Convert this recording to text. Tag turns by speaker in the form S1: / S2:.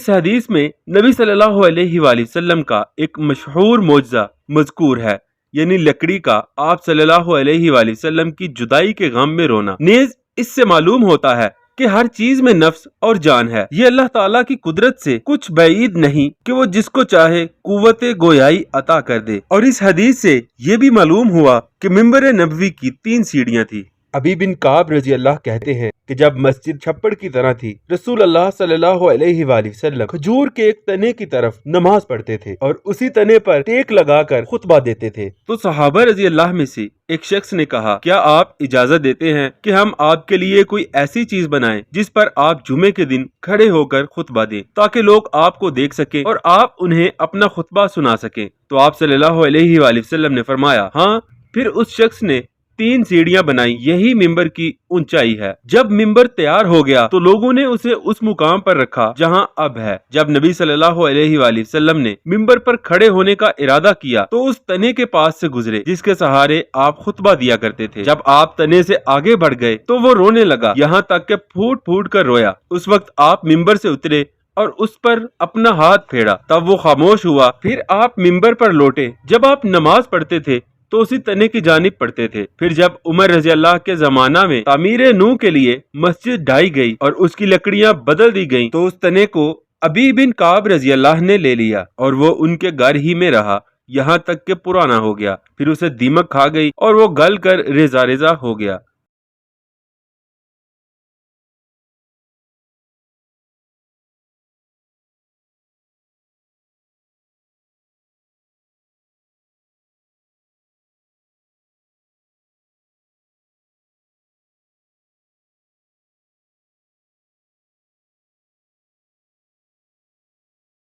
S1: اس حدیث میں نبی صلی اللہ علیہ وآلہ وسلم کا ایک مشہور معجزہ مذکور ہے، یعنی لکڑی کا آپ صلی اللہ علیہ وآلہ وسلم کی جدائی کے غم میں رونا۔ نیز اس سے معلوم ہوتا ہے کہ ہر چیز میں نفس اور جان ہے۔ یہ اللہ تعالیٰ کی قدرت سے کچھ بعید نہیں کہ وہ جس کو چاہے قوت گویائی عطا کر دے۔ اور اس حدیث سے یہ بھی معلوم ہوا کہ منبر نبوی کی 3 سیڑھیاں تھی۔ ابی بن کعب رضی اللہ کہتے ہیں کہ جب مسجد چھپڑ کی طرح تھی، رسول اللہ صلی اللہ علیہ وآلہ وسلم کھجور کے ایک تنے کی طرف نماز پڑھتے تھے اور اسی تنے پر ٹیک لگا کر خطبہ دیتے تھے۔ تو صحابہ رضی اللہ میں سے ایک شخص نے کہا، کیا آپ اجازت دیتے ہیں کہ ہم آپ کے لیے کوئی ایسی چیز بنائیں جس پر آپ جمعے کے دن کھڑے ہو کر خطبہ دیں تاکہ لوگ آپ کو دیکھ سکیں اور آپ انہیں اپنا خطبہ سنا سکیں؟ تو آپ صلی اللہ علیہ وآلہ وسلم نے فرمایا، ہاں۔ پھر اس شخص نے 3 سیڑھیاں بنائی، یہی ممبر کی اونچائی ہے۔ جب ممبر تیار ہو گیا تو لوگوں نے اسے اس مقام پر رکھا جہاں اب ہے۔ جب نبی صلی اللہ علیہ وآلہ وسلم نے ممبر پر کھڑے ہونے کا ارادہ کیا تو اس تنے کے پاس سے گزرے جس کے سہارے آپ خطبہ دیا کرتے تھے۔ جب آپ تنے سے آگے بڑھ گئے تو وہ رونے لگا، یہاں تک کہ پھوٹ پھوٹ کر رویا۔ اس وقت آپ ممبر سے اترے اور اس پر اپنا ہاتھ پھیرا، تب وہ خاموش ہوا۔ پھر آپ ممبر پر لوٹے۔ جب آپ نماز پڑھتے تھے تو اسی تنے کی جانب پڑھتے تھے۔ پھر جب عمر رضی اللہ کے زمانہ میں تعمیر نو کے لیے مسجد ڈھائی گئی اور اس کی لکڑیاں بدل دی گئیں تو اس تنے کو ابی بن کعب رضی اللہ نے لے لیا اور وہ ان کے گھر ہی میں رہا یہاں تک کہ پرانا ہو گیا۔ پھر اسے دیمک کھا گئی اور وہ گل کر ریزہ ریزہ ہو گیا۔